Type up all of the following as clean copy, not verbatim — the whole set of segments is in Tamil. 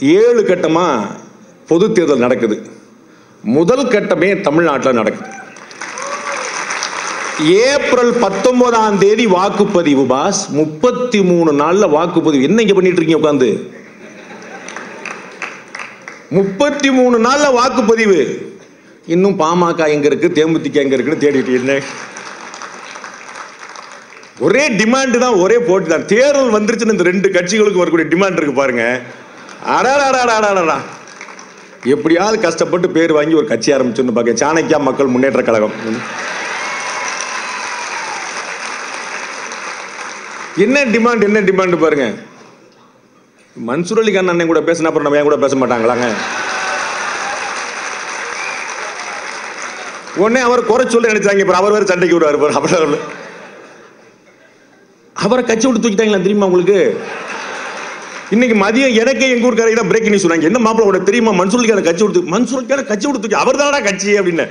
7 கட்டமா பொது தேர்தல் நடக்குது. முதல் கட்டமே தமிழ்நாட்டில் நடக்குது. ஏப்ரல் 19ஆம் தேதி வாக்குப்பதிவு பாஸ். 33 நாள்ல வாக்குப்பதிவு. என்ன இங்க பண்ணிட்டு இருக்கீங்க உட்கார்ந்து? 33 நாள்ல வாக்குப்பதிவு. இன்னும் பாமக எங்க இருக்கு, தேமுதிக எங்க இருக்குன்னு தேடிட்டு இருந்தேன். ஒரே டிமாண்ட் தான், ஒரே போட்டி தான். தேர்தல் வந்துருச்சுன்னு இந்த 2 கட்சிகளுக்கு வரக்கூடிய டிமாண்ட் இருக்கு பாருங்க. அடாடாடாடாடா, எப்படியாவது கஷ்டப்பட்டு பேர் வாங்கி ஒரு கட்சி ஆரம்பிச்சுன்னு பாக்க. சாணக்கியா மக்கள் முன்னேற்ற கழகம். என்ன டிமாண்ட், என்ன டிமாண்ட் பாருங்க. மன்சூர் அலிகான் அண்ணன் கூட பேசினா அப்புறம் நம்ம ஏன் கூட பேச மாட்டாங்களாங்க? உடனே அவர் குறை சொல்ல நினைச்சாங்க. அவர் வேற சண்டைக்கு வருவார். அவரை கட்சி விட்டு தூக்கிட்டாங்களா தெரியுமா உங்களுக்கு? இன்னைக்கு மதியம் எனக்கே எங்க ஊருக்காரங்க தான் பிரேக் நியூஸ் சொன்னாங்க. என்ன மாப்பிள தெரியுமா, மன்சூர் அலிகான் கட்சி விட்டு, மன்சூர் அலிகான் கட்சி விட்டு தூக்கி அவர் தானடா கட்சி அப்படின்னு.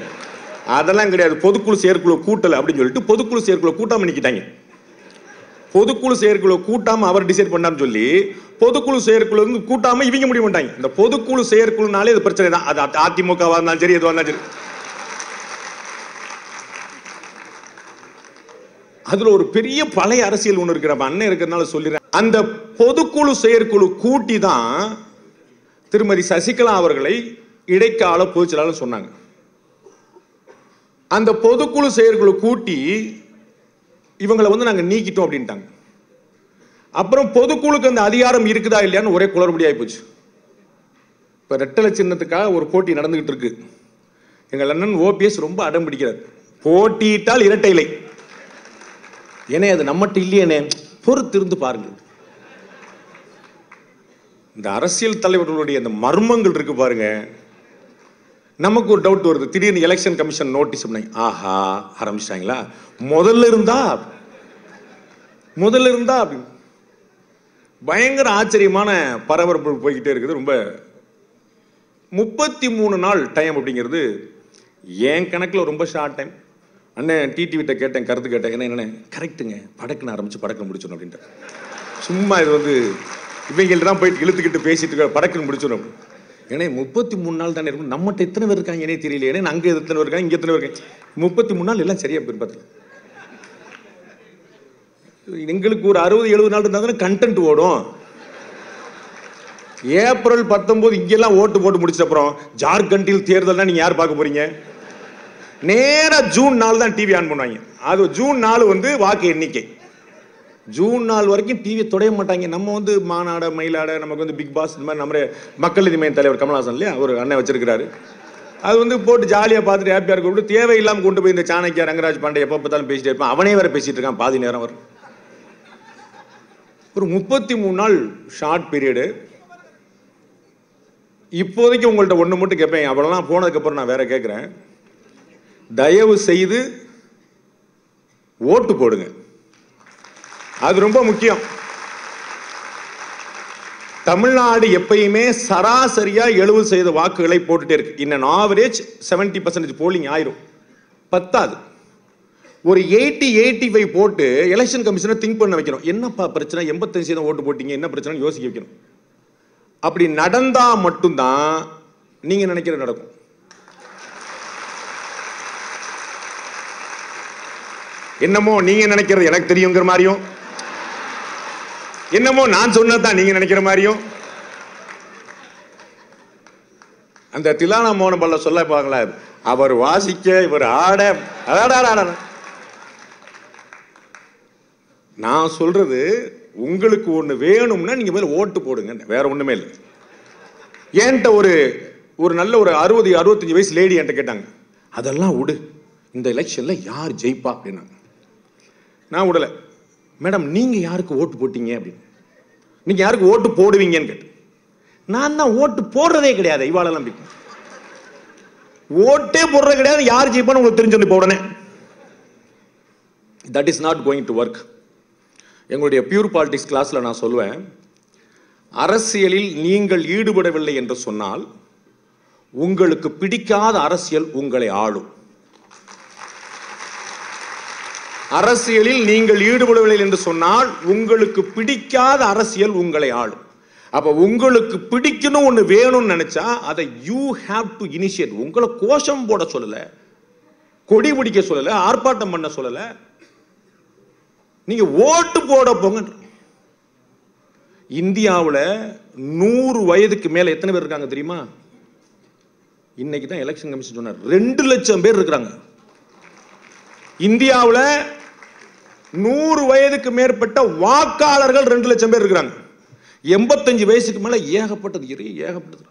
அதெல்லாம் கிடையாது. பொதுக்குழு செயற்குழு கூட்டல அப்படின்னு சொல்லிட்டு பொதுக்குழு செயற்குழு கூட்டாம நிக்கிட்டாங்க. பொதுக்குழு செயற்குழு கூட்டாம அவர் டிசைட் பண்ணான்னு சொல்லி பொதுக்குழு செயற்குழு கூட்டாம இவங்க முடிவு பண்ணிட்டாங்க. இந்த பொதுக்குழு செயற்குழுனாலே இது பிரச்சனை தான். அது அதிமுகவா இருந்தாலும் சரி, எதுவாக இருந்தாலும் சரி. அதுல ஒரு பெரிய பழைய அரசியல் ஒண்ணு இருக்கிற அண்ணன் இருக்கிறதுனால சொல்லிடுறேன். அந்த பொதுக்குழு செயற்குழு கூட்டி தான் திருமதி சசிகலா அவர்களை இடைக்கால பொதுச் செயலாளர் சொன்னாங்க. அந்த பொதுக்குழு செயற்குழு கூட்டி இவங்களை நாங்க நீக்கிட்டோம் அப்படின்ட்டாங்க. அப்புறம் பொதுக்குழுக்கு அந்த அதிகாரம் இருக்குதா இல்லையான்னு ஒரே குளறுபடி ஆகி போச்சு. இப்ப ரெட்டலை சின்னத்துக்காக ஒரு போட்டி நடந்துகிட்டு இருக்கு. எங்கள் அண்ணன் ஓபிஎஸ் ரொம்ப அடம் பிடிக்கிறார். போட்டியிட்டால் இரட்டை இலை. ஏனே அது நம்மகிட்ட இல்லையேனே, பொறுத்து இருந்து பாருங்க. இந்த அரசியல் தலைவர்களுடைய அந்த மர்மங்கள் இருக்கு பாருங்க. நமக்கு ஒரு டவுட் வருது. திடீர்னு எலெக்ஷன் கமிஷன் நோட்டீஸ் பண்ணாங்க. ஆஹா, ஆரம்பிச்சிட்டாங்களா? முதல்ல இருந்தா அப்படின்னு பயங்கர ஆச்சரியமான பரபரப்பு போய்கிட்டே இருக்குது. ரொம்ப 33 நாள் டைம் அப்படிங்கிறது என் கணக்கில் ரொம்ப ஷார்ட் டைம். அண்ணன் டிடிவிட்ட கேட்டேன், கருத்து கேட்டேன். என்ன கரெக்டுங்க, படக்குன்னு ஆரம்பிச்சு படக்குன்னு முடிச்சோம் அப்படின்ட்டு. சும்மா இது இவங்கள்ட்ட தான் போயிட்டு இழுத்துக்கிட்டு பேசிட்டு படக்குன்னு முடிச்சிடும். ஏன்னா 33 நாள் தானே இருக்கும். நம்மகிட்ட எத்தனை பேர் இருக்காங்க ஏனே தெரியல. ஏன்னா அங்கே எத்தனை பேர் இருக்காங்க, இங்கே எத்தனை பேர் இருக்காங்க. 33 நாள் எல்லாம் சரியா போய் பார்த்து. எங்களுக்கு ஒரு 60-70 நாள் இருந்தா தானே கண்டென்ட் ஓடும். ஏப்ரல் 19 இங்கெல்லாம் ஓட்டு போட்டு முடிச்ச அப்புறம் ஜார்க்கண்டில் தேர்தல்னா நீங்க யார் பார்க்க போறீங்க? நேரா ஜூன் 4 தான் டிவி ஆன் பண்ணுவாங்க. அது ஜூன் 4 வாக்கு எண்ணிக்கை. ஜூன் 4 வரைக்கும் டிவியை தொடைய மாட்டாங்க. நம்ம மாநாட மயிலாட நமக்கு பிக் பாஸ் இந்த மாதிரி நம்ம மக்கள் நீதி மைய தலைவர் கமலஹாசன் இல்லையா, ஒரு அண்ணன் வச்சிருக்கிறாரு. அது போட்டு ஜாலியாக பார்த்துட்டு ஹாப்பியாக இருக்க தேவையில்லாமல் கொண்டு போய் இந்த சாணக்கியா ரங்கராஜ் பாண்டே எப்போ பார்த்தாலும் பேசிட்டே இருப்பான். அவனே வேற பேசிட்டு இருக்கான் பாதி நேரம் வரும். ஒரு 33 நாள் ஷார்ட் பீரியடு. இப்போதைக்கு உங்கள்கிட்ட ஒன்று மட்டும் கேட்பேன், அவ்வளோலாம் போனதுக்கப்புறம் நான் வேற கேட்குறேன். தயவு செய்து ஓட்டு போடுங்க. அது ரொம்ப முக்கியம். தமிழ்நாடு எப்பயுமே சராசரியா 70% வாக்குகளை போட்டுட்டே இருக்கு. இன் ஆவரேஜ் 70% போலிங் ஆயிரும். பத்தாது. ஒரு 80-85 போட்டு எலெக்ஷன் கமிஷனை திங்க் பண்ண வைக்கணும். என்னப்பா பிரச்சனை, 85% ஓட்டு போட்டீங்க, என்ன பிரச்சனை யோசிக்க வைக்கணும். அப்படி நடந்தா மட்டும்தான் நீங்க நினைக்கிறது நடக்கும். என்னமோ நீங்க நினைக்கிறது எனக்கு தெரியுங்கிற மாதிரியும், என்னமோ நான் சொன்னதான் நீங்க நினைக்கிற மாதிரியும். அந்த திலானா மோகன் பல்ல சொல்ல பாங்களா, அவர் வாசிக்க இவர் ஆட. நான் சொல்றது உங்களுக்கு ஒண்ணு வேணும்னா நீங்க மேல ஓட்டு போடுங்க, வேற ஒண்ணுமே இல்லை. என்கிட்ட ஒரு நல்ல ஒரு 60-65 வயசு லேடி என்கிட்ட கேட்டாங்க, அதெல்லாம் விடு, இந்த எலெக்ஷன்ல யார் ஜெயிப்பா அப்படின்னா. நான் விடல. மேடம் நீங்க யாருக்கு ஓட்டு போட்டீங்க அப்படின்னு. நீங்க யாருக்கு ஓட்டு போடுவீங்கன்னு கேட்டு. நான் தான் ஓட்டு போடுறதே கிடையாது. இவாளெல்லாம் ஓட்டே போடுறது கிடையாது. யார் ஜெயிப்பான்னு உங்களுக்கு தெரிஞ்சு இப்போ உடனே. That is not going to work. எங்களுடைய பியூர் பாலிடிக்ஸ் கிளாஸ்ல நான் சொல்லுவேன், அரசியலில் நீங்கள் ஈடுபடவில்லை என்று சொன்னால் உங்களுக்கு பிடிக்காத அரசியல் உங்களை ஆளும். அரசியலில் நீங்கள் ஈடுபடவில்லை என்று சொன்னால் உங்களுக்கு பிடிக்காத அரசியல் உங்களை ஆளும். அப்ப உங்களுக்கு பிடிக்கணும் ஒண்ணு வேணும்னு நினைச்சா அதை யூ ஹேவ் டு இனிஷியேட். உங்களை கோஷம் போட சொல்லல, கொடி பிடிக்க சொல்லல, ஆர்ப்பாட்டம் பண்ண சொல்லல, நீங்க ஓட்டு போட போங்க. இந்தியாவில் 100 வயதுக்கு மேல எத்தனை பேர் இருக்காங்க தெரியுமா? இன்னைக்கு தான் எலெக்ஷன் கமிஷன் சொன்னார் 2 லட்சம் பேர் இருக்கிறாங்க இந்தியாவில். 100 வயதுக்கு மேற்பட்ட வாக்காளர்கள் 2 லட்சம் பேர் இருக்கிறாங்க. 85 வயசுக்கு மேல ஏகப்பட்டது.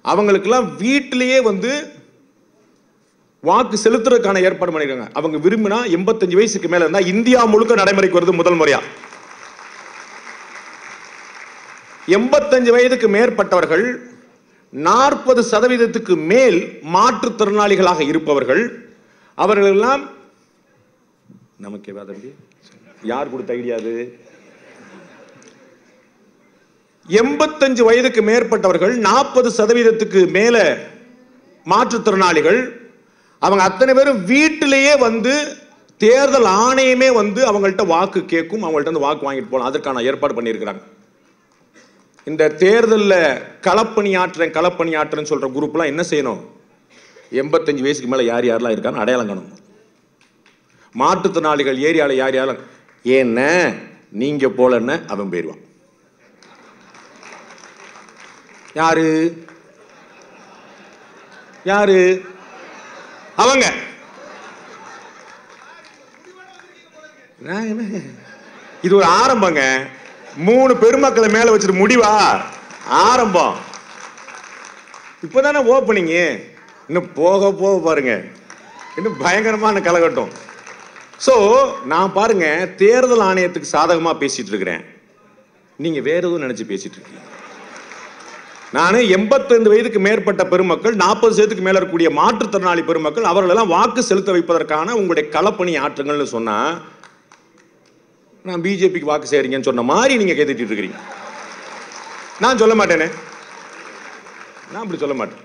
அவங்களுக்கெல்லாம் வீட்டிலேயே வந்து வாக்கு செலுத்துறதுக்கான ஏற்பாடு பண்ணிருக்காங்க. அவங்க விரும்பினா 85 வயசுக்கு மேல இருந்தா இந்தியா முழுக்க நடைமுறைக்கு வருது முதல் முறையா. 85 வயதுக்கு மேற்பட்டவர்கள், 40% மேல் மாற்றுத்திறனாளிகளாக இருப்பவர்கள், அவர்கள் எல்லாம் நமக்கு யார் கொடுத்த ஐடியா? 85 வயதுக்கு மேற்பட்டவர்கள், 40% மேல மாற்றுத்திறனாளிகள், அவங்க அத்தனை பேரும் வீட்டிலேயே வந்து தேர்தல் ஆணையமே வந்து அவங்கள்ட்ட வாக்கு கேட்கும், அவங்கள்ட்ட வாக்கு வாங்கிட்டு போகலாம். அதற்கான ஏற்பாடு பண்ணியிருக்கிறாங்க. இந்த தேர்தலில் களப்பணியாற்றுன்னு சொல்ற குரூப்லாம் என்ன செய்யணும்? 85 வயசுக்கு மேல யார் யாரெல்லாம் இருக்கான்னு அடையாளம் காணும். மாற்றுத்திறனாளிகள் ஏரியாவில் யார் யாரும் ஏன்ன நீங்க போலன்னு அவன் போயிடுவான். யாரு யாரு அவங்க? இது ஒரு ஆரம்பங்க. 3 பெருமக்களை மேல வச்சுட்டு முடிவா ஆரம்பம். இப்பதானே ஓப்பனிங். இன்னும் போக போக பாருங்க, இன்னும் பயங்கரமான கலகட்டம். சோ நான் பாருங்க தேர்தல் ஆணையத்துக்கு சாதகமா பேசிட்டு இருக்கிறேன், நீங்க வேற எதுவும் நினைச்சு பேசிட்டு இருக்கீங்க. நான் 85 வயதுக்கு மேற்பட்ட பெருமக்கள், 40 வயதுக்கு மேல இருக்கக்கூடிய மாற்றுத்திறனாளி பெருமக்கள், அவர்களெல்லாம் வாக்கு செலுத்த வைப்பதற்கான உங்களுடைய களப்பணி ஆற்றுங்கள்னு சொன்னா நான் பிஜேபிக்கு வாக்கு செய்றீங்கன்னு சொன்ன மாதிரி நீங்க கேட்டுட்டு இருக்கிறீங்க. நான் சொல்ல மாட்டேனே, நான் அப்படி சொல்ல மாட்டேன்.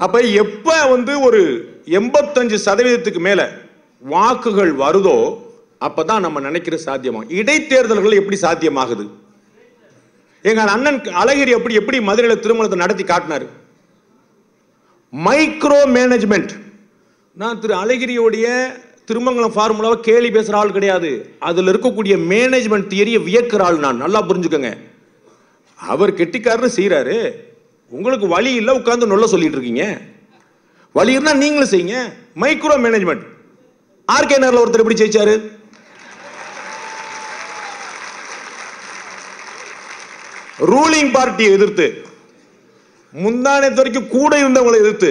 அப்ப எப்ப வந்து ஒரு 85% மேல வாக்குகள் வருதோ அப்பதான் நம்ம நினைக்கிற சாத்தியமாகும். இடைத்தேர்தல்கள் எப்படி சாத்தியமாகுது? எங்க அண்ணன் அழகிரி எப்படி மதுரையில் திருமணத்தை நடத்தி காட்டினாரு. Micro management. நான் திரு அழகிரியோடைய திருமங்கலம் ஃபார்முலாவை கேலி பேசுற ஆள் கிடையாது. அதுல இருக்கக்கூடிய மேனேஜ்மெண்ட் தியரியை வியக்கிற ஆள் நான். நல்லா புரிஞ்சுக்கங்க. அவர் கெட்டிக்காரர் செய்யறாரு, உங்களுக்கு வழி இல்லை, உட்கார்ந்து நொல்ல சொல்லிட்டு இருக்கீங்க. வழி இருந்தா நீங்களும் செய்யுங்க. Micro management. ஆர்கே நகர்ல ஒருத்தர் எப்படி ஜெயிச்சாரு? ரூலிங் பார்ட்டியை எதிர்த்து, முந்தானத்து வரைக்கும் கூட இருந்தவங்களை எதிர்த்து,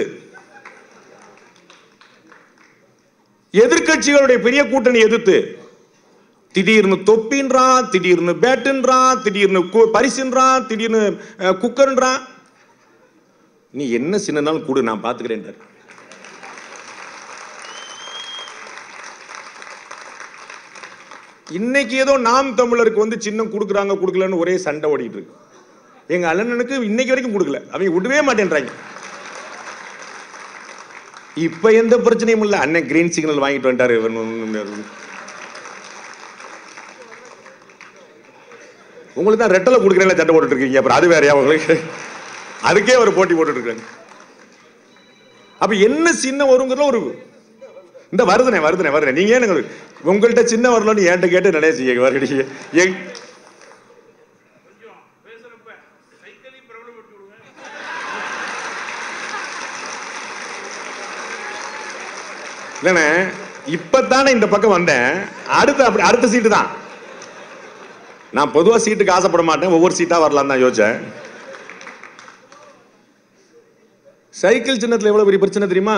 எதிர்கட்சிகளுடைய பெரிய கூட்டணி எதிர்த்து, திடீர்னு தொப்பின்றான், திடீர்னு பேட்டுன்றான், திடீர்னு பரிசுன்றான், திடீர்னு குக்கர்ன்றான். நீ என்ன சின்ன நாள் கூடு, நான் பாத்துக்கிறேன். இன்னைக்கு ஏதோ நாம் தமிழருக்கு வந்து சின்னம் கொடுக்குறாங்க கொடுக்கலன்னு ஒரே சண்டை ஓடிட்டு இருக்கு. எங்க அண்ணனுக்கு இன்னைக்கு வரைக்கும் கொடுக்கல, அவங்க விடவே மாட்டேன்றாங்க. இப்ப எந்த பிரச்சனையும் இல்ல, அண்ணன் கிரீன் சிக்னல் வாங்கிட்டு வந்துட்டாரு. உங்களுக்கு தான் ரெட்டலை கொடுக்குறேன் சண்டை போட்டுட்டு இருக்கீங்க, அப்புறம் அது வேறையா உங்களுக்கு? அதுக்கே ஒரு போட்டி போட்டுட்டு இருக்காங்க. அப்ப என்ன சின்ன வருங்கிற ஒரு இந்த வருதுனே நீங்க ஏன் உங்கள்கிட்ட சின்ன வரலன்னு என்கிட்ட கேட்டு நினைச்சீங்க. வருகிறீங்க இல்லைண்ணே, இப்பதானே இந்த பக்கம் வந்தேன். அடுத்த சீட்டு தான். நான் பொதுவா சீட்டுக்கு ஆசைப்பட மாட்டேன், ஒவ்வொரு சீட்டா வரலாம் தான் யோசிச்சேன். சைக்கிள் சின்னத்தில் எவ்வளவு பெரிய பிரச்சனை தெரியுமா?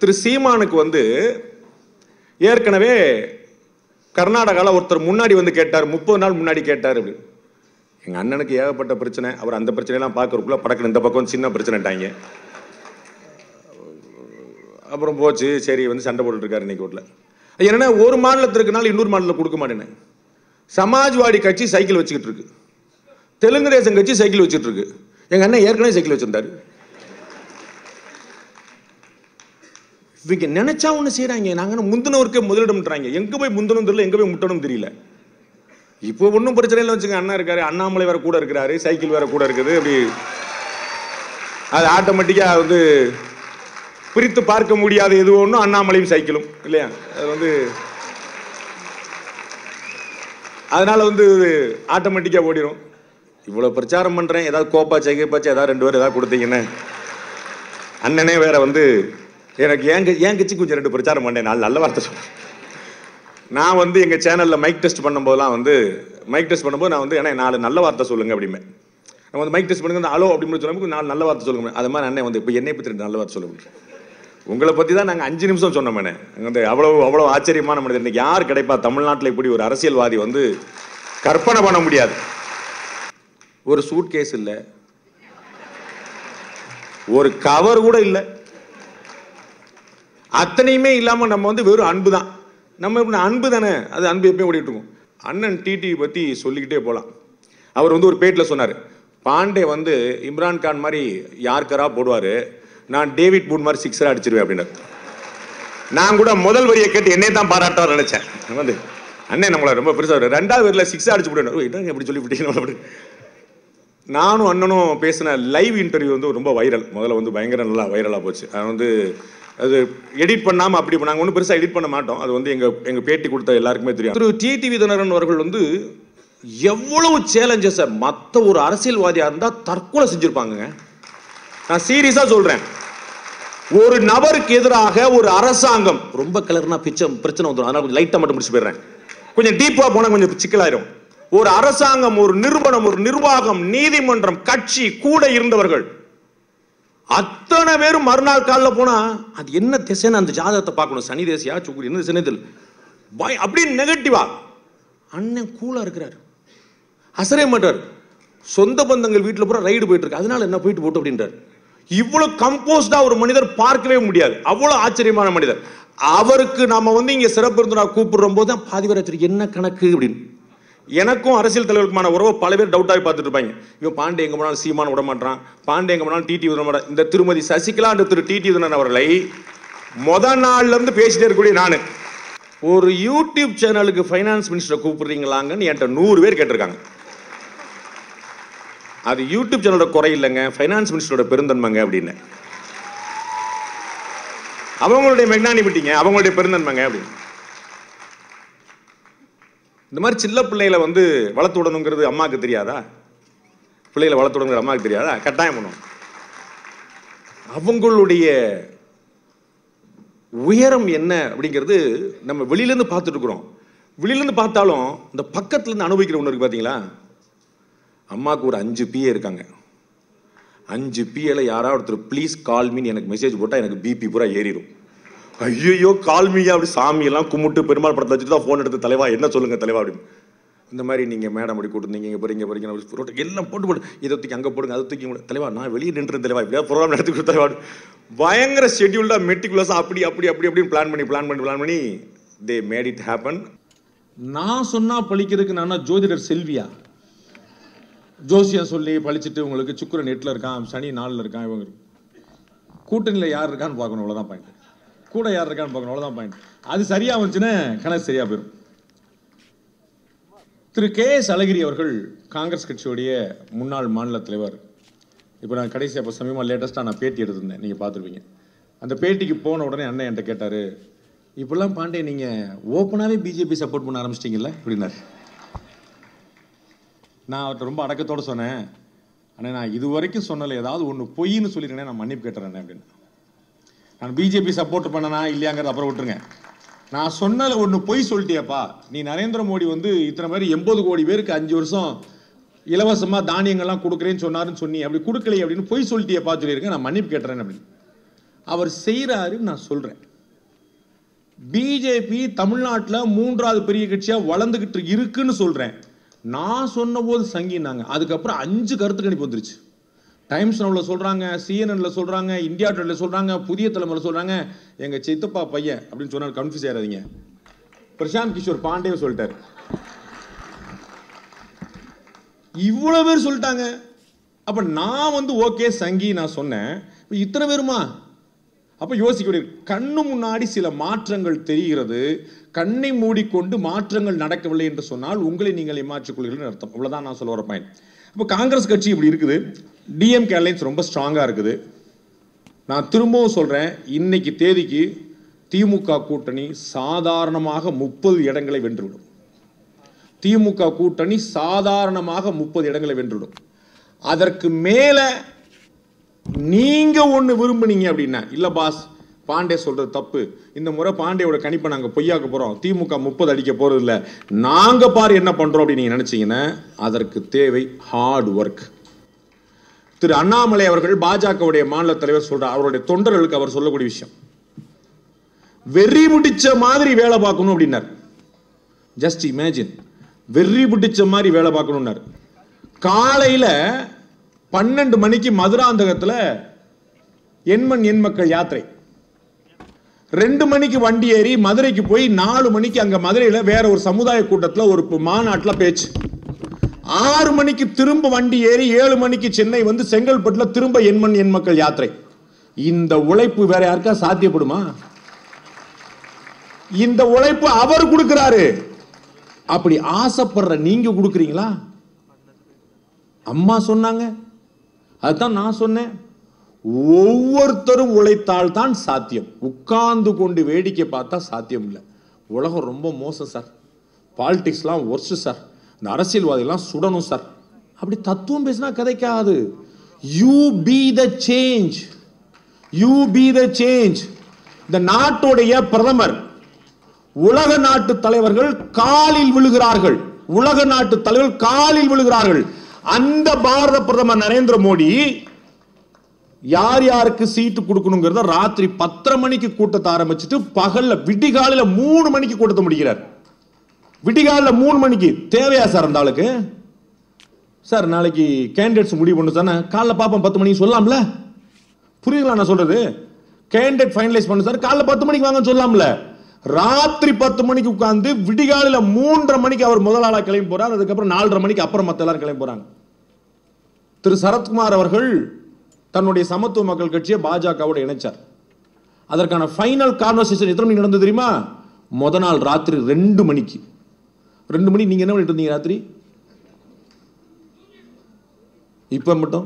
திரு சீமானுக்கு வந்து ஏற்கனவே கர்நாடகாவில் ஒருத்தர் முன்னாடி வந்து கேட்டார், 30 நாள் முன்னாடி கேட்டார். அப்படி எங்க அண்ணனுக்கு ஏகப்பட்ட பிரச்சனை. அவர் அந்த பிரச்சனையெல்லாம் பார்க்கறதுக்குள்ள படக்குன்னு இந்த பக்கம் சின்ன பிரச்சனைட்டாங்க. அப்புறம் போச்சு, சரி வந்து சண்டை போட்டுட்டு இருக்காரு இன்னைக்கு வீட்டில். என்னன்னா ஒரு மாநிலத்திற்குனால இன்னொரு மாநிலத்தில் கொடுக்க மாட்டேன்னு. சமாஜ்வாடி கட்சி சைக்கிள் வச்சுக்கிட்டு இருக்கு, தெலுங்கு தேசம் கட்சி சைக்கிள் வச்சுட்டு இருக்கு. எங்க அண்ணன் ஏற்கனவே சைக்கிள் வச்சிருந்தாரு. இவங்க நினைச்சா ஒண்ணு செய்யறாங்க. நாங்க முந்தினவருக்கே முதலிடம்ன்றாங்க. எங்க போய் முந்தனும் தெரியல, எங்க போய் முட்டணும் தெரியல. இப்போ ஒன்றும் பிரச்சனை இல்லை வச்சுங்க. அண்ணா இருக்காரு, அண்ணாமலை வேற கூட இருக்கிறாரு, சைக்கிள் வேற கூட இருக்குது. அப்படி அது ஆட்டோமேட்டிக்கா வந்து பிரித்து பார்க்க முடியாத எது ஒன்றும் அண்ணாமலையும் சைக்கிளும் இல்லையா? அது வந்து அதனால வந்து ஆட்டோமேட்டிக்கா ஓடிடும். இவ்வளவு பிரச்சாரம் பண்றேன், ஏதாவது கோப்பாச்சா கேப்பாச்சா ஏதாவது 2 பேர் ஏதாவது கொடுத்தீங்கன்னு அண்ணனே வேற வந்து எனக்கு ஏன் கட்சி கொஞ்சம் 2 பிரச்சாரம் பண்ணேன். நல்ல வார்த்தை சொல்றேன். நான் வந்து எங்க சேனல்ல மைக் டெஸ்ட் பண்ணும்போதெல்லாம் வந்து நான் வந்து ஏன்னா 4 நல்ல வார்த்தை சொல்லுங்க அப்படிமே. நம்ம வந்து மைக் டெஸ்ட் பண்ணுங்க ஹலோ அப்படின்னு சொல்லும்போது 4 நல்ல வார்த்தை சொல்லுங்க. அது மாதிரி அண்ணன் வந்து இப்போ என்னை பற்றி 2 நல்ல வார்த்தை சொல்லுங்க. உங்களை பத்தி தான் நாங்கள் 5 நிமிஷம் சொன்னோமே. வந்து அவ்வளவு ஆச்சரியமான மனிதர். இன்னைக்கு யார் கிடைப்பா தமிழ்நாட்டில் இப்படி ஒரு அரசியல்வாதி வந்து கற்பனை பண்ண முடியாது. ஒரு சூட் கேஸ் இல்லை, ஒரு கவர் கூட இல்லை, அத்தனையுமே இல்லாம நம்ம வந்து வெறும் அன்பு தான். நம்ம அன்பு தானே, அது அன்பு எப்பயும் ஓடிட்டு இருக்கும். அண்ணன் டிடிவி பத்தி சொல்லிக்கிட்டே போலாம். அவர் வந்து ஒரு பேட்டில் சொன்னார், பாண்டே வந்து இம்ரான்கான் மாதிரி யாருக்கரா போடுவாரு, நான் டேவிட் பூன் மாதிரி 6 அடிச்சிருவேன் அப்படின்னு. நான் கூட முதல் வரியை கேட்டு என்னை தான் பாராட்டார் நினைச்சேன். வந்து அண்ணன் நம்மள ரொம்ப பெருசா 2வது வரியில் 6 அடிச்சு போடுவேன். எப்படி சொல்லி நானும் அண்ணனும் பேசின லைவ் இன்டர்வியூ வந்து ரொம்ப வைரல். முதல்ல வந்து பயங்கர நல்லா வைரலா போச்சு. அது வந்து அது எடிட் பண்ணாம அப்படி நாங்கள் ஒன்றும் பெருசாக எடிட் பண்ண மாட்டோம். அது வந்து எங்க பேட்டி கொடுத்த எல்லாருக்குமே தெரியும். திரு டிடிவி தினகரன் அவர்கள் வந்து எவ்வளவு சேலஞ்சஸ் மற்ற ஒரு அரசியல்வாதியா இருந்தா தற்கொலை செஞ்சிருப்பாங்க. நான் சீரியஸா சொல்றேன். ஒரு நபருக்கு எதிராக ஒரு அரசாங்கம் ரொம்ப கிளர்னா பிரச்சனை வந்துடும். அதனால கொஞ்சம் லைட்டா மட்டும் முடிச்சு போயிடுறேன். கொஞ்சம் டீப்பா போனா கொஞ்சம் சிக்கலாயிரும். ஒரு அரசாங்கம், ஒரு நிறுவனம், ஒரு நிர்வாகம், நீதிமன்றம், கட்சி கூட இருந்தவர்கள் அத்தனை பேரும் மறுநாள் காலில் போனா அது என்ன திசைன்னு அந்த ஜாதகத்தை பார்க்கணும். சனி தேசியா சுக்குரி என்ன திசைன்னு அப்படி நெகட்டிவா. அண்ணன் கூலா இருக்கிறார், அசரே மாட்டார். சொந்த பந்தங்கள் வீட்டில் பூரா ரைடு போயிட்டு இருக்கு, அதனால என்ன போயிட்டு போட்டு அப்படின்றார். இவ்வளவு கம்போஸ்டா ஒரு மனிதர் பார்க்கவே முடியாது. அவ்வளவு ஆச்சரியமான மனிதர். அவருக்கு நாம வந்து இங்க சிறப்பு விருந்தினராக கூப்பிடுற போது தான் பாதி பேர் என்ன கணக்கு அப்படின்னு. எனக்கும் அரசியல் தலைவருக்குமான உறவை பல பேர் டவுட்டாகி பார்த்துட்டு இருப்பாங்க. இவன் பாண்டே எங்க போனாலும் சீமான விட மாட்டான், பாண்டே எங்க போனாலும் டிடி விட மாட்டான். இந்த திருமதி சசிகலா திரு டிடி தினகரன் அவர்களை முதல் நாள்ல இருந்து பேசிட்டே இருக்கக்கூடிய நானு, ஒரு யூடியூப் சேனலுக்கு ஃபைனான்ஸ் மினிஸ்டர் கூப்பிடுறீங்களாங்கன்னு என்கிட்ட 100 பேர் கேட்டிருக்காங்க. அது யூடியூப் சேனலோட குறை இல்லைங்க, ஃபைனான்ஸ் மினிஸ்டரோட பெருந்தன்மைங்க அப்படின்னு. அவங்களுடைய மெக்னானிமிட்டிங்க, அவங்களுடைய பெருந்தன்மைங்க அப்படின்னு. இந்த மாதிரி சின்ன பிள்ளைகளை வந்து வளர்த்து விடணுங்கிறது அம்மாவுக்கு தெரியாதா? பிள்ளைகளை வளர்த்து விடணுங்கிற அம்மாவுக்கு தெரியாதா? கட்டாயம் பண்ணும். அவங்களுடைய உயரம் என்ன அப்படிங்கிறது நம்ம வெளியிலேருந்து பார்த்துட்டு இருக்கிறோம். வெளியிலேருந்து பார்த்தாலும் இந்த பக்கத்துலேருந்து அனுபவிக்கிற ஒன்று இருக்கு பார்த்தீங்களா? அம்மாவுக்கு ஒரு 5 PA இருக்காங்க. 5 PAல யாராவது ஒருத்தர் ப்ளீஸ் கால் மீன்னு எனக்கு மெசேஜ் போட்டால் எனக்கு பிபி பூரா ஏறிடும். ஐயோ கால்மியா அப்படி சாமியெல்லாம் கும்பிட்டு பெருமாள் படத்தை வச்சுட்டு தான் ஃபோன் எடுத்து தலைவா என்ன சொல்லுங்க தலைவா அப்படின்னு. இந்த மாதிரி நீங்கள் மேடம் அப்படி கூட்டிருந்தீங்க, இங்கே போறீங்க எல்லாம் போட்டு இதை தூக்கி அங்கே போடுங்க, அதை தூக்கி தலைவா நான் வெளியே நின்று தலைவா இப்படியா ப்ரோக்ராம் நடத்தி கொடுத்து தலைவா பயங்கர ஷெட்யூல்டா மெட்டிகுலஸா அப்படி பிளான் பண்ணி தே மேட் இட் ஹேப்பன். நான் சொன்னா பழிக்கிறதுக்கு நான் ஜோதிடர் செல்வியா? ஜோசியம் சொல்லி பழிச்சிட்டு உங்களுக்கு சுக்கிரன் 8ல் இருக்கான், சனி 4ல் இருக்கான், இவங்க கூட்டணியில் யார் இருக்கான்னு பார்க்கணும், அவ்வளோதான் பாயிண்ட். கூட யார் இருக்கான்னு பார்க்கணும், அவ்வளோதான் பாயிண்ட். அது சரியா வந்துச்சுன்னா கணக்கு சரியா போயிடும். திரு KS அழகிரி அவர்கள் காங்கிரஸ் கட்சியுடைய முன்னாள் மாநில தலைவர். இப்போ நான் கடைசியாக இப்போ சமீபமாக லேட்டஸ்ட்டாக நான் பேட்டி எடுத்திருந்தேன், நீங்கள் பார்த்துருப்பீங்க. அந்த பேட்டிக்கு போன உடனே அண்ணன் என்கிட்ட கேட்டார், இப்பெல்லாம் பாண்டே நீங்கள் ஓப்பனாகவே பிஜேபி சப்போர்ட் பண்ண ஆரம்பிச்சிட்டிங்கல்ல அப்படின்னாரு. நான் அவர்கிட்ட ரொம்ப அடக்கத்தோடு சொன்னேன், ஆனால் நான் இது வரைக்கும் சொன்னல ஏதாவது ஒன்று பொய்ன்னு சொல்லியிருக்கேன், நான் மன்னிப்பு கேட்டுறேன் அப்படின்னு. நான் பிஜேபி சப்போர்ட் பண்ணனா இல்லையாங்கிறது அப்புறம் விட்டுருங்க. நான் சொன்னல ஒன்று பொய் சொல்லிட்டியப்பா, நீ நரேந்திர மோடி வந்து இத்தனை மாதிரி 80 கோடி பேருக்கு 5 வருஷம் இலவசமாக தானியங்கள்லாம் கொடுக்குறேன்னு சொன்னாருன்னு சொன்னி அப்படி கொடுக்கலை அப்படின்னு பொய் சொல்லிட்டியப்பா சொல்லியிருக்கேன், நான் மன்னிப்பு கேட்டுறேன் அப்படின்னு. அவர் செய்கிறாருன்னு நான் சொல்கிறேன். பிஜேபி தமிழ்நாட்டில் 3வது பெரிய கட்சியாக வளர்ந்துக்கிட்டு இருக்குன்னு சொல்கிறேன். நான் சொன்ன போது சங்கினாங்க, அதுக்கப்புறம் 5 கருத்து கணிப்பு வந்துருச்சு. டைம்ஸ் நவுல சொல்றாங்க, CNN சொல்றாங்க, இந்தியா டுடேல சொல்றாங்க, புதிய தலைமுறையில் சொல்றாங்க. எங்க சித்தப்பா பையன் அப்படின்னு சொன்னார், கன்ஃபியூஸ் ஆயிடாதீங்க, பிரசாந்த் கிஷோர் பாண்டே சொல்லிட்டாரு. இவ்வளவு பேர் சொல்லிட்டாங்க. அப்ப நான் வந்து ஓகே சங்கி நான் சொன்னேன், இத்தனை பேருமா? அப்ப யோசிக்க கண்ணு முன்னாடி சில மாற்றங்கள் தெரிகிறது, கண்ணை மூடிக்கொண்டு மாற்றங்கள் நடக்கவில்லை என்று சொன்னால் உங்களை நீங்கள் ஏமாற்றிக் கொள்கிறீர்கள் அர்த்தம். அவ்வளவுதான் நான் சொல்ல வர பாயிண்ட். இப்போ காங்கிரஸ் கட்சி இப்படி இருக்குது, டிஎம்கே அலைன்ஸ் ரொம்ப ஸ்ட்ராங்கா இருக்குது. நான் திரும்பவும் சொல்றேன், இன்னைக்கு தேதிக்கு திமுக கூட்டணி சாதாரணமாக 30 இடங்களை வென்றுவிடும். திமுக கூட்டணி சாதாரணமாக 30 இடங்களை வென்றுவிடும். அதற்கு மேல நீங்க ஒண்ணு விரும்புனீங்க அப்படின்னா, இல்ல பாஸ் பாண்டே சொல்றது தப்பு, இந்த முறை பாண்டேயோட கணிப்பை நாங்க பொய்யாக்க போறோம், திமுக 30 அடிக்க போறது இல்ல, நாங்க பாரு என்ன பண்றோம் அப்படின்னு நீங்க நினைச்சீங்கன்னா அதற்கு தேவை ஹார்ட் ஒர்க். திரு அண்ணாமலை அவர்கள் பாஜகவுடைய மாநில தலைவர் சொல்றார், அவருடைய தொண்டர்களுக்கு அவர் சொல்லக்கூடிய விஷயம், வெறி பிடிச்ச மாதிரி வேலை பார்க்கணும் அப்படின்னார். ஜஸ்ட் இமேஜின், வெறி பிடிச்ச மாதிரி வேலை பார்க்கணும்னார். காலையில 12 மணிக்கு மதுராந்தகத்தில் எண்மண் எண் மக்கள் யாத்திரை, 2 மணிக்கு வண்டி ஏறி மதுரைக்கு போய் 4 மணிக்கு அங்க மதுரையில வேற ஒரு சமுதாய கூட்டத்தில் ஒரு மாநாட்டில் பேச்சு, 6 மணிக்கு திரும்ப வண்டி ஏறி 7 மணிக்கு சென்னை வந்து செங்கல்பட்டுல திரும்ப எண்மண் எண் மக்கள் யாத்திரை. இந்த உழைப்பு வேற யாருக்கா சாத்தியப்படுமா? இந்த உழைப்பு அவர் கொடுக்கிறாரு. அப்படி ஆசைப்படுற நீங்க கொடுக்குறீங்களா? அம்மா சொன்னாங்க, அதுதான் நான் சொன்னேன், ஒவ்வொருத்தரும் உழைத்தால் தான் சாத்தியம். உட்கார்ந்து கொண்டு வேடிக்கை பார்த்தா சாத்தியம் இல்லை. உலகம் ரொம்ப மோசம் சார், பாலிடிக்ஸ்லாம் ஒர்ஸ்ட் சார், இந்த அரசியல்வாதிகள்லாம் சுடணும் சார், அப்படி தத்துவம் பேசினா கதைக்காது. You be the change, you be the change. இந்த நாட்டுடைய பிரதமர், உலக நாட்டு தலைவர்கள் காலில் விழுகிறார்கள், உலக நாட்டு தலைவர்கள் காலில் விழுகிறார்கள். அந்த பாரத பிரதமர் நரேந்திர மோடி யார் யாருக்கு சீட்டு கொடுக்கணுங்கிறத ராத்திரி 10:30 மணிக்கு கூட்டத்தை ஆரம்பிச்சுட்டு பகல்ல விடிகாலையில 3 மணிக்கு கூட்டத்தை முடிக்கிறார். விடிகாலையில 3 மணிக்கு தேவையா சார் அந்த ஆளுக்கு? சார் நாளைக்கு கேண்டிடேட்ஸ் முடிவு பண்ணு சார், காலைல பாப்போம் 10 மணிக்கு சொல்லலாம்ல? புரியுங்களா நான் சொல்றது? கேண்டிடேட் ஃபைனலைஸ் பண்ணு சார், காலைல 10 மணிக்கு வாங்க சொல்லலாம்ல? ராத்திரி 10 மணிக்கு உட்கார்ந்து விடிகாலையில 3:30 மணிக்கு அவர் முதல் ஆளா கிளம்பி போறார். அதுக்கப்புறம் 4:30 மணிக்கு அப்புறம் மத்த எல்லாரும் கிளம்பி போறாங்க. திரு சரத்குமார் அவர்கள் தன்னுடைய சமத்துவ மக்கள் கட்சியை பாஜகவோட இணைச்சார். அதற்கான ஃபைனல் கான்வர்சேஷன் எத்தனை மணிக்கு நடந்தது தெரியுமா? முத நாள் ராத்திரி 2 மணிக்கு. 2 மணி நீங்க என்ன பண்ணிட்டு இருந்தீங்க ராத்திரி? இப்ப மட்டும்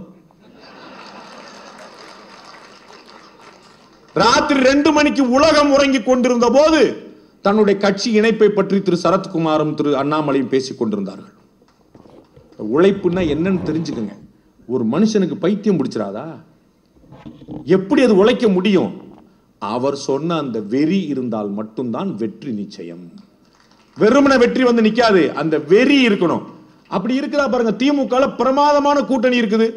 ராத்திரி 2 மணிக்கு உலகம் உறங்கிக் கொண்டிருந்த போது தன்னுடைய கட்சி இணைப்பை பற்றி திரு சரத்குமாரும் திரு அண்ணாமலையும் பேசிக் கொண்டிருந்தார்கள். உழைப்புன்னா என்னன்னு தெரிஞ்சுக்கங்க. ஒரு மனுஷனுக்கு பைத்தியம் பிடிச்சிராதா? எப்படி அது உழைக்க முடியும்? அவர் சொன்ன அந்த வெறி இருந்தால் மட்டும்தான் வெற்றி நிச்சயம். வெறுமன வெற்றி வந்து நிக்காது, அந்த வெறி இருக்கணும். அப்படி இருக்குதா பாருங்க. திமுக பிரமாதமான கூட்டணி இருக்குது,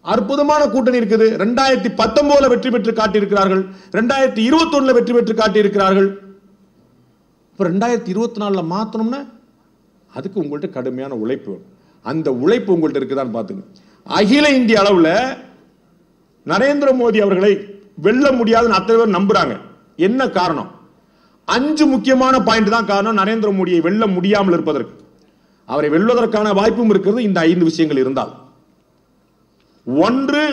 அற்புதமான கூட்டணி இருக்குது. 2019 வெற்றி பெற்று காட்டியிருக்கிறார்கள், 2021 வெற்றி பெற்று காட்டியிருக்கிறார்கள். இப்ப 2024 மாத்தணும்னா அதுக்கு உங்கள்ட்ட கடுமையான உழைப்பு. அந்த உழைப்பு உங்கள்ட்ட இருக்குதான்னு பாத்துங்க. அகில இந்திய அளவுல நரேந்திர மோடி அவர்களை வெல்ல முடியாதுன்னு அத்தனை பேர் நம்புறாங்க. என்ன காரணம்? 5 முக்கியமான பாயிண்ட் தான் காரணம் நரேந்திர மோடியை வெல்ல முடியாமல் இருப்பதற்கு. அவரை வெல்வதற்கான வாய்ப்பும் இருக்கிறது இந்த 5 விஷயங்கள் இருந்தால். 1,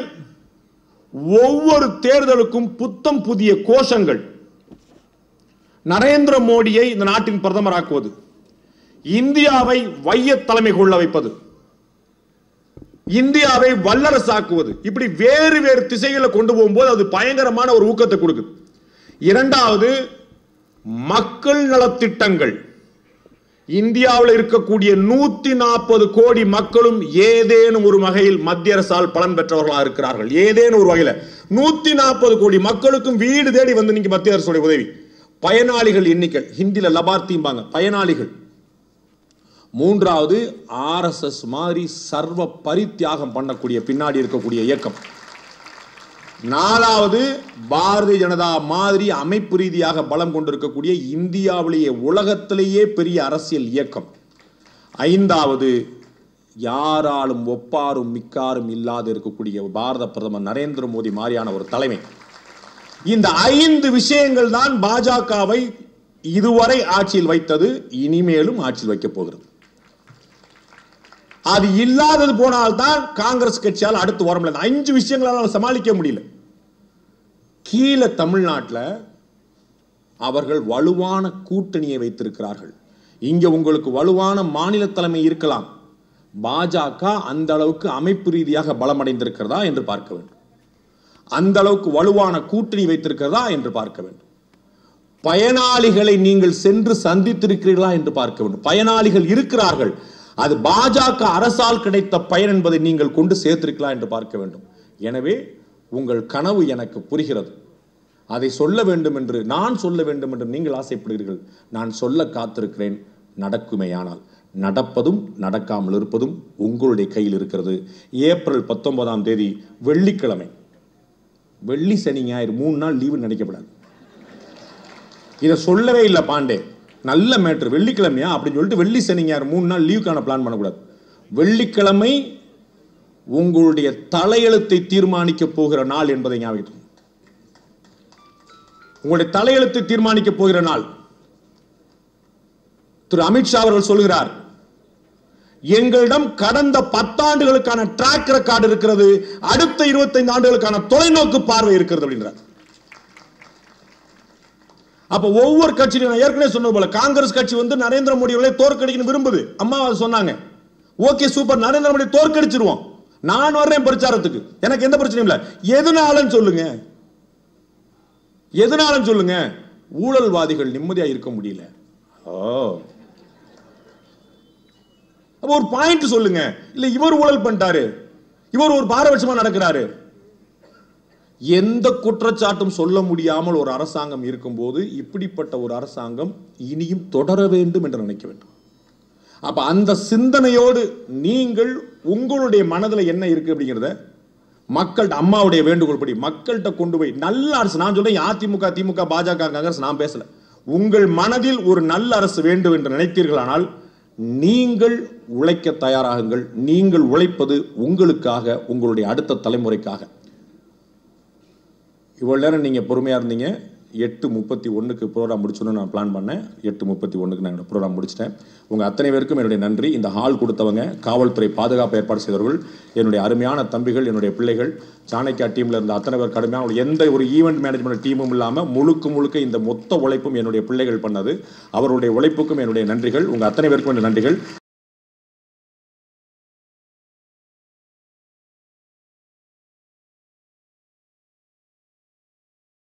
ஒவ்வொரு தேர்தலுக்கும் புத்தம் புதிய கோஷங்கள். நரேந்திர மோடியை இந்த நாட்டின் பிரதமராக்குவது, இந்தியாவை வைய தலைமை கொள்ள வைப்பது, இந்தியாவை வல்லரசாக்குவது, இப்படி வேறு வேறு திசைகளை கொண்டு போகும்போது அது பயங்கரமான ஒரு ஊக்கத்தை கொடுக்குது. 2வது, மக்கள் நலத்திட்டங்கள். இந்தியாவில் இருக்கக்கூடிய 140 கோடி மக்களும் ஏதேனும் ஒரு வகையில் மத்திய அரசால் பலன் பெற்றவர்களாக இருக்கிறார்கள். ஏதேனும் ஒரு வகையில் 140 கோடி மக்களுக்கும் வீடு தேடி வந்து நீங்க மத்திய அரசுடைய உதவி. பயனாளிகள் எண்ணிக்கை, ஹிந்தில லபார்த்திம்பாங்க, பயனாளிகள். 3வது, RSS மாதிரி சர்வ பரித்தியாகம் பண்ணக்கூடிய பின்னாடி இருக்கக்கூடிய இயக்கம். 4வது, பாரதிய ஜனதா மாதிரி அமைப்பு ரீதியாக பலம் கொண்டிருக்கக்கூடிய இந்தியாவிலேயே உலகத்திலேயே பெரிய அரசியல் இயக்கம். 5வது, யாராலும் ஒப்பாரும் மிக்காரும் இல்லாத இருக்கக்கூடிய பாரத பிரதமர் நரேந்திர மோடி மாதிரியான ஒரு தலைமை. இந்த 5 விஷயங்கள் தான் பாஜகவை இதுவரை ஆட்சியில் வைத்தது, இனிமேலும் ஆட்சியில் வைக்க போகிறது. அது இல்லாதது போனால்தான் காங்கிரஸ் கட்சியால் அடுத்து வர முடியல. 5 விஷயங்களால் சமாளிக்க முடியல. கீழே தமிழ்நாட்டில் அவர்கள் வலுவான கூட்டணியை வைத்திருக்கிறார்கள். இங்க உங்களுக்கு வலுவான மாநில தலைமை இருக்கலாம். பாஜக அந்த அளவுக்கு அமைப்பு ரீதியாக பலமடைந்திருக்கிறதா என்று பார்க்க வேண்டும். அந்த அளவுக்கு வலுவான கூட்டணி வைத்திருக்கிறதா என்று பார்க்க வேண்டும். பயனாளிகளை நீங்கள் சென்று சந்தித்திருக்கிறீர்களா என்று பார்க்க வேண்டும். பயனாளிகள் இருக்கிறார்கள். அது பாஜக அரசால் கிடைத்த பயன் என்பதை நீங்கள் கொண்டு சேர்த்திருக்கலாம் என்று பார்க்க வேண்டும். எனவே உங்கள் கனவு எனக்கு புரிகிறது. அதை சொல்ல வேண்டும் என்று நான் சொல்ல வேண்டும் என்று நீங்கள் ஆசைப்படுகிறீர்கள். நான் சொல்ல காத்திருக்கிறேன். நடக்குமேயானால் நடப்பதும் நடக்காமல் இருப்பதும் உங்களுடைய கையில் இருக்கிறது. ஏப்ரல் 19ஆம் தேதி வெள்ளிக்கிழமை, வெள்ளி சனி ஞாயிறு 3 நாள் லீவு நினைக்கப்படாது. இதை சொல்லவே இல்லை பாண்டே. நல்ல மேட்ரு. வெள்ளிக்கிழமையா அப்படின்னு சொல்லிட்டு வெள்ளி சனி ஞாயிறு 3 நாள் லீவுக்கான பிளான் பண்ணக்கூடாது. வெள்ளிக்கிழமை உங்களுடைய தலையெழுத்தை தீர்மானிக்க போகிற நாள் என்பதை ஞாபகம். உங்களுடைய தலையெழுத்தை தீர்மானிக்க போகிற நாள். திரு அமித்ஷா அவர்கள் சொல்கிறார், எங்களிடம் கடந்த 10 ஆண்டுகளுக்கான ட்ராக் ரெக்கார்டு இருக்கிறது, அடுத்த 25 ஆண்டுகளுக்கான தொலைநோக்கு பார்வை இருக்கிறது அப்படின்றார். அப்ப ஒவ்வொரு கட்சியிலும் நான் ஏற்கனவே சொன்னது போல காங்கிரஸ் கட்சி வந்து நரேந்திர மோடி அவர்களை தோற்கடிக்கணும் விரும்புது. அம்மா சொன்னாங்க, ஓகே சூப்பர், நரேந்திர மோடி தோற்கடிச்சிருவோம், நான் வர்றேன் பிரச்சாரத்துக்கு, எனக்கு எந்த பிரச்சனையும் இல்லை. எதனாலன்னு சொல்லுங்க, எதனாலன்னு சொல்லுங்க. ஊழல்வாதிகள் நிம்மதியா இருக்க முடியல. ஒரு பாயிண்ட் சொல்லுங்க. இல்ல இவர் ஊழல் பண்ணிட்டாரு, இவர் ஒரு பாரபட்சமா நடக்கிறாரு. எந்த குற்றச்சாட்டும் சொல்ல முடியாமல் ஒரு அரசாங்கம் இருக்கும்போது இப்படிப்பட்ட ஒரு அரசாங்கம் இனியும் தொடர வேண்டும் என்று நினைக்க வேண்டும். அப்ப அந்த சிந்தனையோடு நீங்கள் உங்களுடைய மனதில் என்ன இருக்கு அப்படிங்கிறத மக்கள்கிட்ட, அம்மாவுடைய வேண்டுகோள் படி மக்கள்கிட்ட கொண்டு போய் நல்ல அரசு. நான் சொல்றேன் அதிமுக, திமுக, பாஜக, காங்கிரஸ் நான் பேசல. உங்கள் மனதில் ஒரு நல்ல அரசு வேண்டும் என்று நினைத்தீர்களானால் நீங்கள் உழைக்க தயாராகுங்கள். நீங்கள் உழைப்பது உங்களுக்காக, உங்களுடைய அடுத்த தலைமுறைக்காக. இவ்வளவு நேரம் நீங்க பொறுமையா இருந்தீங்க. 8:31 ப்ரோக்ராம் முடிச்சோன்னு நான் பிளான் பண்ணேன். 8:31 நான் ப்ரோக்ராம் முடிச்சிட்டேன். உங்க அத்தனை பேருக்கும் என்னுடைய நன்றி. இந்த ஹால் கொடுத்தவங்க, காவல்துறை பாதுகாப்பு ஏற்பாடு செய்தவர்கள், என்னுடைய அருமையான தம்பிகள், என்னுடைய பிள்ளைகள், சாணக்கியா டீம்ல இருந்த அத்தனை பேர் கடுமையான எந்த ஒரு ஈவெண்ட் மேனேஜ்மெண்ட் டீமும் இல்லாம முழுக்க இந்த மொத்த உழைப்பும் என்னுடைய பிள்ளைகள் பண்ணது. அவருடைய உழைப்புக்கும் என்னுடைய நன்றிகள். உங்க அத்தனை பேருக்கும் என்னுடைய நன்றிகள்.